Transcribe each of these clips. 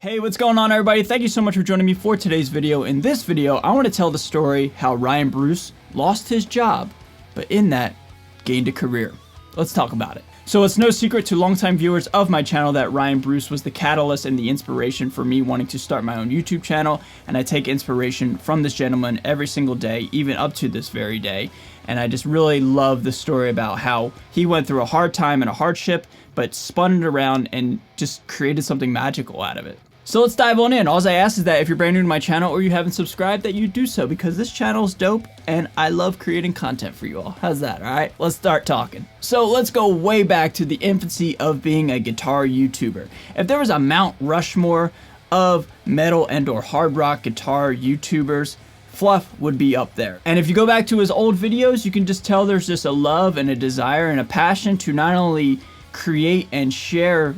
Hey, what's going on everybody? Thank you so much for joining me for today's video. In this video, I want to tell the story how Rya Bruce lost his job, but in that, gained a career. Let's talk about it. So it's no secret to longtime viewers of my channel that Rya Bruce was the catalyst and the inspiration for me wanting to start my own YouTube channel, and I take inspiration from this gentleman every single day, even up to this very day. And I just really love the story about how he went through a hard time and a hardship, but spun it around and just created something magical out of it. So let's dive on in. All I ask is that if you're brand new to my channel or you haven't subscribed, that you do so, because this channel is dope and I love creating content for you all. How's that? All right, let's start talking. So let's go way back to the infancy of being a guitar YouTuber. If there was a Mount Rushmore of metal and or hard rock guitar YouTubers, Fluff would be up there. And if you go back to his old videos, you can just tell there's just a love and a desire and a passion to not only create and share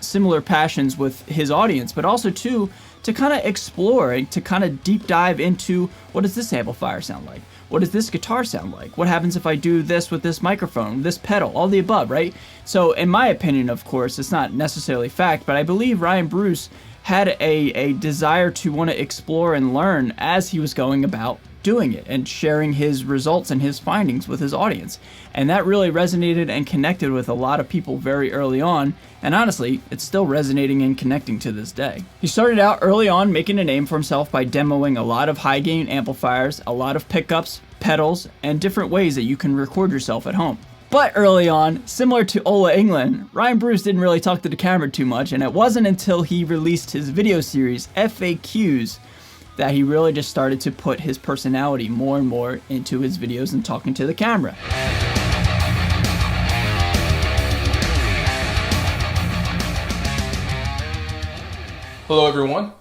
similar passions with his audience, but also to kind of explore and to kind of deep dive into, what does this amplifier sound like? What does this guitar sound like? What happens if I do this with this microphone, this pedal, all the above, right? So in my opinion, of course, it's not necessarily fact, but I believe Rya Bruce had a desire to want to explore and learn as he was going about doing it and sharing his results and his findings with his audience. And that really resonated and connected with a lot of people very early on, and honestly, it's still resonating and connecting to this day. He started out early on making a name for himself by demoing a lot of high gain amplifiers, a lot of pickups, pedals, and different ways that you can record yourself at home. But early on, similar to Ola England, Rya Bruce didn't really talk to the camera too much, and it wasn't until he released his video series, FAQs, that he really just started to put his personality more and more into his videos and talking to the camera. Hello everyone,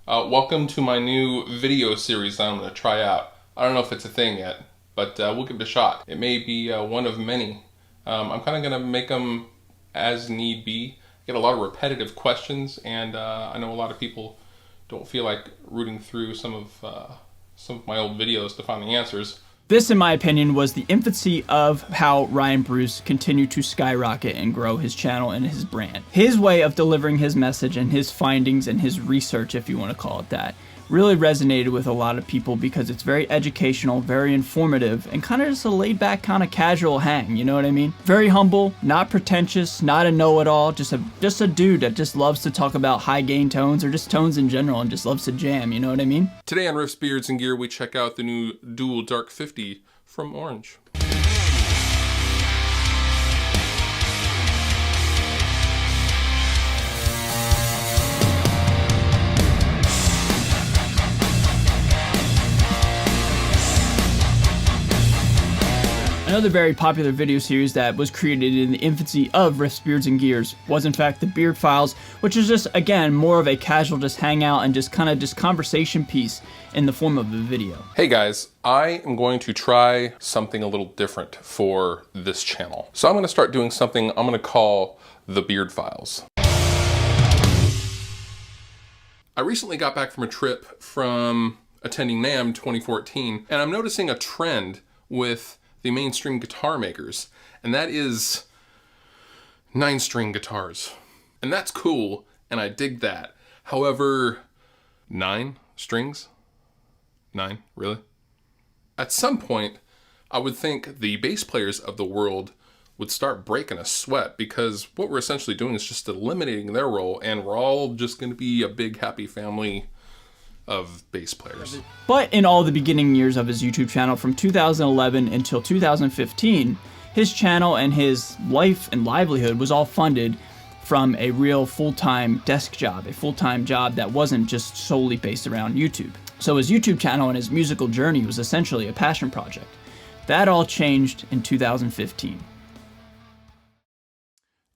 welcome to my new video series that I'm going to try out. I don't know if it's a thing yet, but we'll give it a shot. It may be one of many. I'm kind of going to make them as need be. Get a lot of repetitive questions, and I know a lot of people don't feel like rooting through some of my old videos to find the answers. This, in my opinion, was the infancy of how Rya Bruce continued to skyrocket and grow his channel and his brand. His way of delivering his message and his findings and his research, if you want to call it that, really resonated with a lot of people because it's very educational, very informative, and kind of just a laid-back, kind of casual hang, you know what I mean? Very humble, not pretentious, not a know-it-all, just a dude that just loves to talk about high-gain tones or just tones in general and just loves to jam, you know what I mean? Today on Riffs, Beards, and Gear, we check out the new Dual Dark 50 from Orange. Another very popular video series that was created in the infancy of Riffs, Beards, and Gears was in fact the Beard Files, which is just, again, more of a casual just hangout and just kind of just conversation piece in the form of a video. Hey guys, I am going to try something a little different for this channel. So I'm going to start doing something I'm going to call the Beard Files. I recently got back from a trip from attending NAMM 2014, and I'm noticing a trend with the mainstream guitar makers, and that is 9-string guitars. And that's cool, and I dig that. However, 9 strings? 9, really? At some point, I would think the bass players of the world would start breaking a sweat, because what we're essentially doing is just eliminating their role, and we're all just going to be a big happy family of bass players. But in all the beginning years of his YouTube channel from 2011 until 2015, his channel and his life and livelihood was all funded from a real full-time desk job, a full-time job that wasn't just solely based around YouTube. So his YouTube channel and his musical journey was essentially a passion project. That all changed in 2015.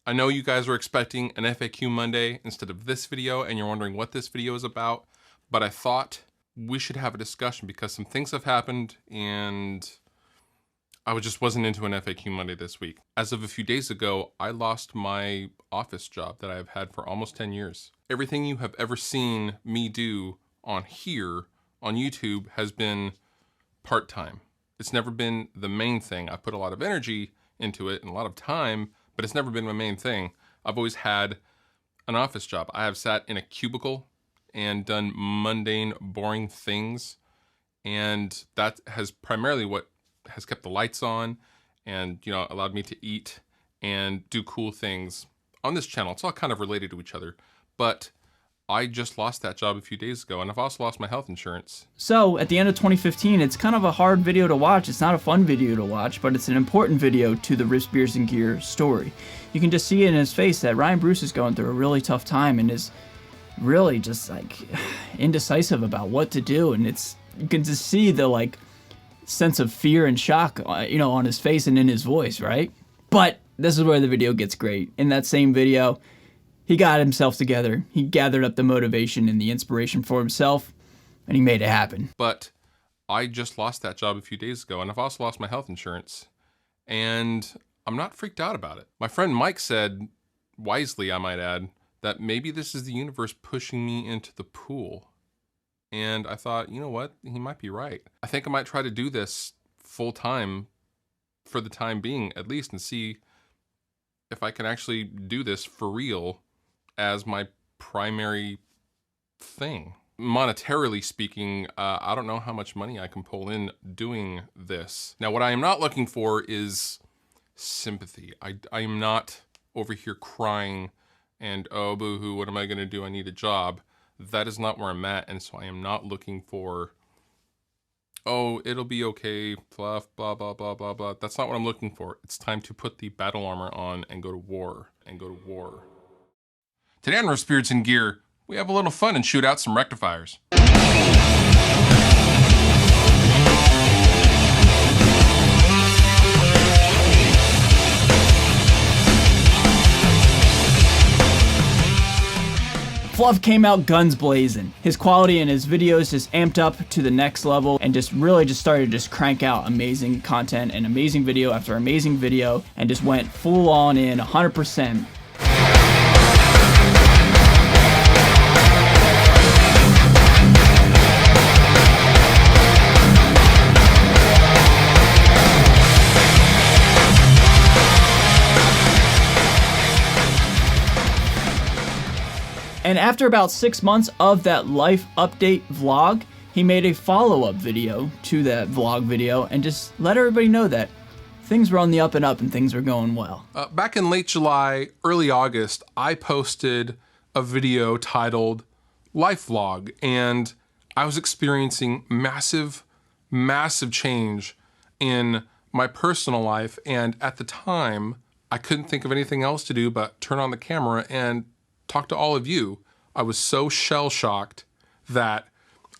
I know you guys were expecting an FAQ Monday instead of this video, and you're wondering what this video is about. But I thought we should have a discussion because some things have happened and I just wasn't into an FAQ Monday this week. As of a few days ago, I lost my office job that I've had for almost 10 years. Everything you have ever seen me do on here on YouTube has been part-time. It's never been the main thing. I put a lot of energy into it and a lot of time, but it's never been my main thing. I've always had an office job. I have sat in a cubicle and done mundane, boring things. And that has primarily what has kept the lights on and, you know, allowed me to eat and do cool things on this channel. It's all kind of related to each other. But I just lost that job a few days ago, and I've also lost my health insurance. So at the end of 2015, it's kind of a hard video to watch. It's not a fun video to watch, but it's an important video to the Riffs, Beers, and Gear story. You can just see in his face that Rya Bruce is going through a really tough time and is really just like indecisive about what to do. And you can just see the like sense of fear and shock, you know, on his face and in his voice, right? But this is where the video gets great. In that same video, he got himself together, he gathered up the motivation and the inspiration for himself, and he made it happen. But I just lost that job a few days ago, and I've also lost my health insurance. And I'm not freaked out about it. My friend Mike said, wisely I might add, that maybe this is the universe pushing me into the pool. And I thought, you know what, he might be right. I think I might try to do this full time for the time being, at least, and see if I can actually do this for real as my primary thing. Monetarily speaking, I don't know how much money I can pull in doing this. Now, what I am not looking for is sympathy. I am not over here crying and, oh, boo-hoo, what am I gonna do? I need a job. That is not where I'm at, and so I am not looking for, oh, it'll be okay, Fluff, blah, blah, blah, blah, blah. That's not what I'm looking for. It's time to put the battle armor on and go to war, Today on Riffs, Beers, and Gear, we have a little fun and shoot out some rectifiers. Fluff came out guns blazing. His quality in his videos just amped up to the next level and just started to crank out amazing content and amazing video after amazing video and just went full on in 100%. And after about 6 months of that life update vlog, he made a follow-up video to that vlog video and just let everybody know that things were on the up and up and things were going well. Back in late July, early August, I posted a video titled Life Vlog, and I was experiencing massive change in my personal life, and at the time, I couldn't think of anything else to do but turn on the camera and talk to all of you. I was so shell-shocked that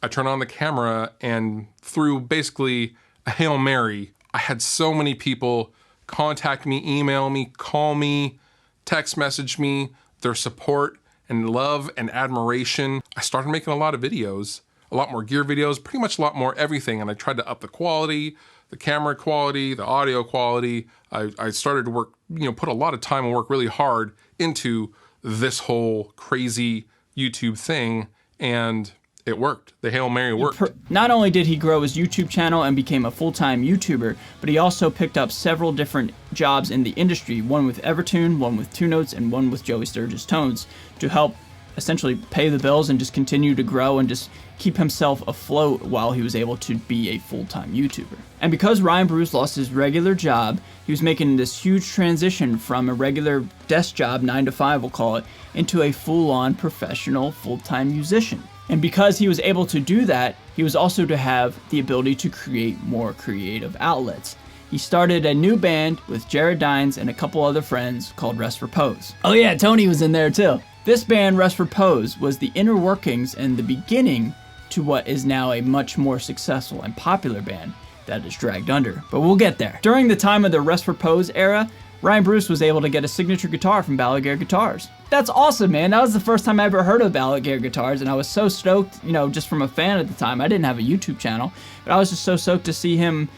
I turned on the camera, and through basically a Hail Mary, I had so many people contact me, email me, call me, text message me, their support and love and admiration. I started making a lot of videos, a lot more gear videos, pretty much a lot more everything, and I tried to up the quality, the camera quality, the audio quality. I started to work, you know, put a lot of time and work really hard into this whole crazy YouTube thing, and it worked. The Hail Mary worked. Not only did he grow his YouTube channel and became a full-time YouTuber, but he also picked up several different jobs in the industry, one with Evertune, one with Two Notes, and one with Joey Sturgis Tones, to help essentially pay the bills and just continue to grow and just keep himself afloat while he was able to be a full-time YouTuber. And because Rya Bruce lost his regular job, he was making this huge transition from a regular desk job, 9 to 5 we'll call it, into a full-on professional full-time musician. And because he was able to do that, he was also to have the ability to create more creative outlets. He started a new band with Jared Dines and a couple other friends called Rest for Pose. Oh yeah, Tony was in there too. This band, Rest for Pose, was the inner workings and the beginning to what is now a much more successful and popular band that is Dragged Under, but we'll get there. During the time of the Rest for Pose era, Rya Bruce was able to get a signature guitar from Ballad Gear Guitars. That's awesome, man. That was the first time I ever heard of Ballad Gear Guitars, and I was so stoked, you know, just from a fan at the time. I didn't have a YouTube channel, but I was just so stoked to see him,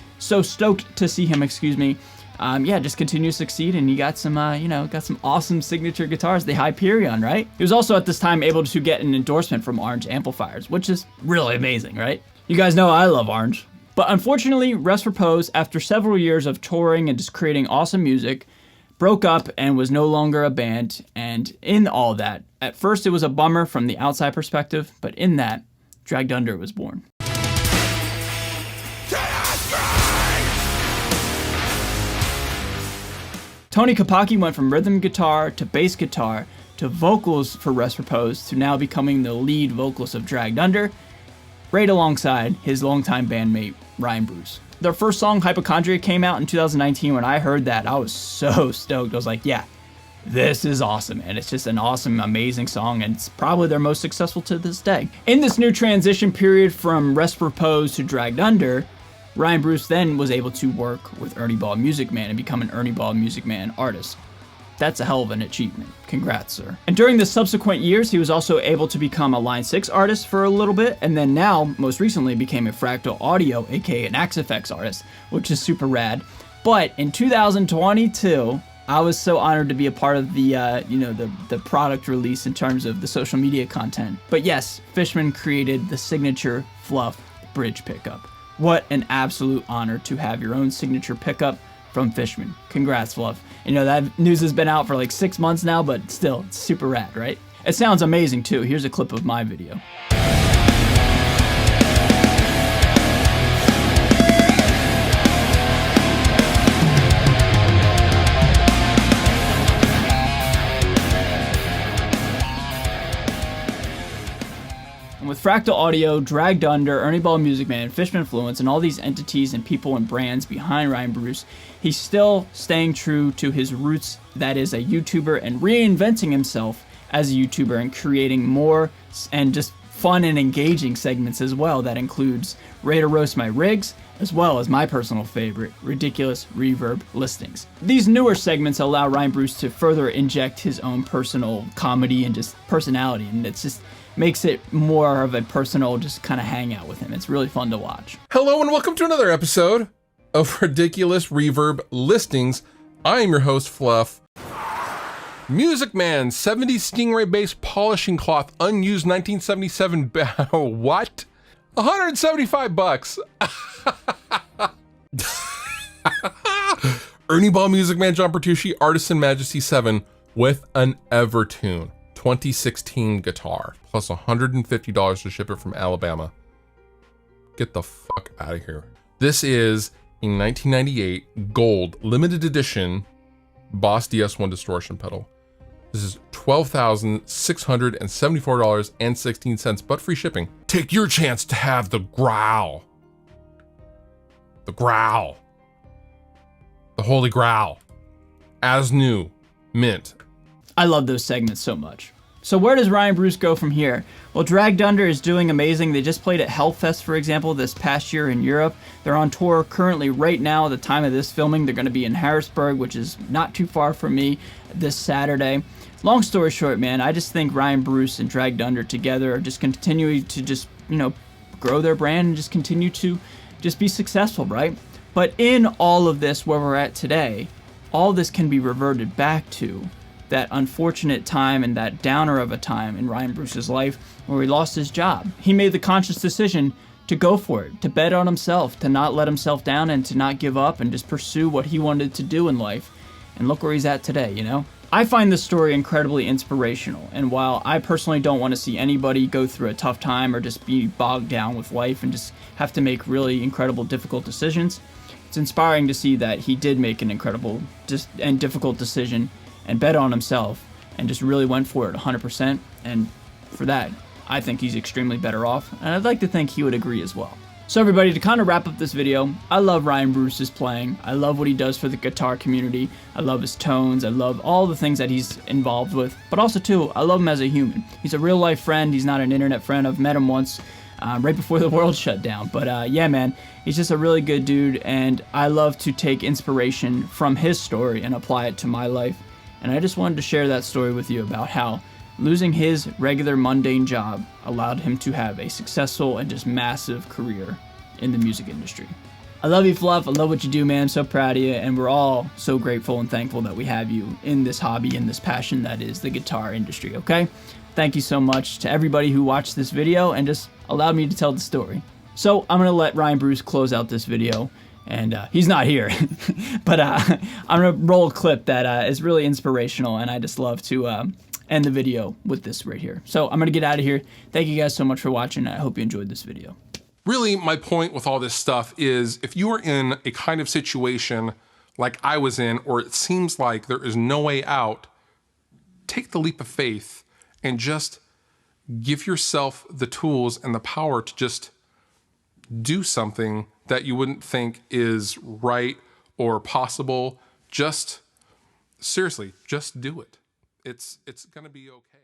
excuse me, yeah, just continue to succeed, and he got some, you know, got some awesome signature guitars, the Hyperion, right? He was also at this time able to get an endorsement from Orange Amplifiers, which is really amazing, right? You guys know I love Orange. But unfortunately, Rest for Pose, after several years of touring and just creating awesome music, broke up and was no longer a band, and in all that, At first, it was a bummer from the outside perspective, but in that, Dragged Under was born. Tony Kapaki went from rhythm guitar to bass guitar to vocals for Rest Repose to now becoming the lead vocalist of Dragged Under, right alongside his longtime bandmate, Rya Bruce. Their first song, Hypochondria, came out in 2019. When I heard that, I was so stoked. I was like, yeah, this is awesome. And it's just an awesome, amazing song, and it's probably their most successful to this day. In this new transition period from Rest Repose to Dragged Under, Rya Bruce then was able to work with Ernie Ball Music Man and become an Ernie Ball Music Man artist. That's a hell of an achievement. Congrats, sir. And during the subsequent years, he was also able to become a Line 6 artist for a little bit, and then now, most recently, became a Fractal Audio, aka an Axe-Fx artist, which is super rad. But in 2022, I was so honored to be a part of the product release in terms of the social media content. But yes, Fishman created the signature Fluff bridge pickup. What an absolute honor to have your own signature pickup from Fishman. Congrats, Fluff. You know, that news has been out for like 6 months now, but still, it's super rad, right? It sounds amazing too. Here's a clip of my video. With Fractal Audio, Dragged Under, Ernie Ball Music Man, Fishman Influence, and all these entities and people and brands behind Rya Bruce, he's still staying true to his roots, that is a YouTuber, and reinventing himself as a YouTuber and creating more and just fun and engaging segments as well. That includes Ready to Roast My Rigs, as well as my personal favorite, Ridiculous Reverb Listings. These newer segments allow Rya Bruce to further inject his own personal comedy and just personality, and it's just makes it more of a personal just kind of hangout with him. It's really fun to watch. Hello and welcome to another episode of Ridiculous Reverb Listings. I am your host, Fluff. Music Man, 70s Stingray bass polishing cloth, unused 1977 what? $175. Ernie Ball Music Man John Bertucci Artisan Majesty 7 with an Evertune 2016 guitar, plus $150 to ship it from Alabama. Get the fuck out of here. This is a 1998 gold limited edition Boss DS1 distortion pedal. This is $12,674.16, but free shipping. Take your chance to have the growl. The growl. The Holy Growl. As new. Mint. I love those segments so much. So where does Rya Bruce go from here? Well, Dragged Under is doing amazing. They just played at Hellfest, for example, this past year in Europe. They're on tour currently right now at the time of this filming. They're going to be in Harrisburg, which is not too far from me, this Saturday. Long story short, man, I just think Rya Bruce and Dragged Under together are just continuing to just, grow their brand and just continue to just be successful, right? But in all of this, where we're at today, all this can be reverted back to that unfortunate time and that downer of a time in Rya Bruce's life where he lost his job. He made the conscious decision to go for it, to bet on himself, to not let himself down and to not give up and just pursue what he wanted to do in life. And look where he's at today, I find this story incredibly inspirational, and while I personally don't want to see anybody go through a tough time or just be bogged down with life and just have to make really incredible, difficult decisions, it's inspiring to see that he did make an incredible and difficult decision and bet on himself and just really went for it 100%. And for that, I think he's extremely better off. And I'd like to think he would agree as well. So everybody, to kind of wrap up this video, I love Rya Bruce's playing. I love what he does for the guitar community. I love his tones. I love all the things that he's involved with. But also, too, I love him as a human. He's a real-life friend. He's not an internet friend. I've met him once right before the world shut down. But yeah, man, he's just a really good dude. And I love to take inspiration from his story and apply it to my life. And I just wanted to share that story with you about how losing his regular mundane job allowed him to have a successful and just massive career in the music industry. I love you, Fluff. I love what you do, man. I'm so proud of you. And we're all so grateful and thankful that we have you in this hobby and this passion that is the guitar industry, okay? Thank you so much to everybody who watched this video and just allowed me to tell the story. So I'm going to let Rya Bruce close out this video. And he's not here, but I'm going to roll a clip that is really inspirational, and I just love to end the video with this right here. So I'm gonna get out of here. Thank you guys so much for watching. I hope you enjoyed this video. Really, my point with all this stuff is if you are in a kind of situation like I was in, or it seems like there is no way out, take the leap of faith and just give yourself the tools and the power to just do something that you wouldn't think is right or possible. Just seriously, just do it. It's gonna be okay.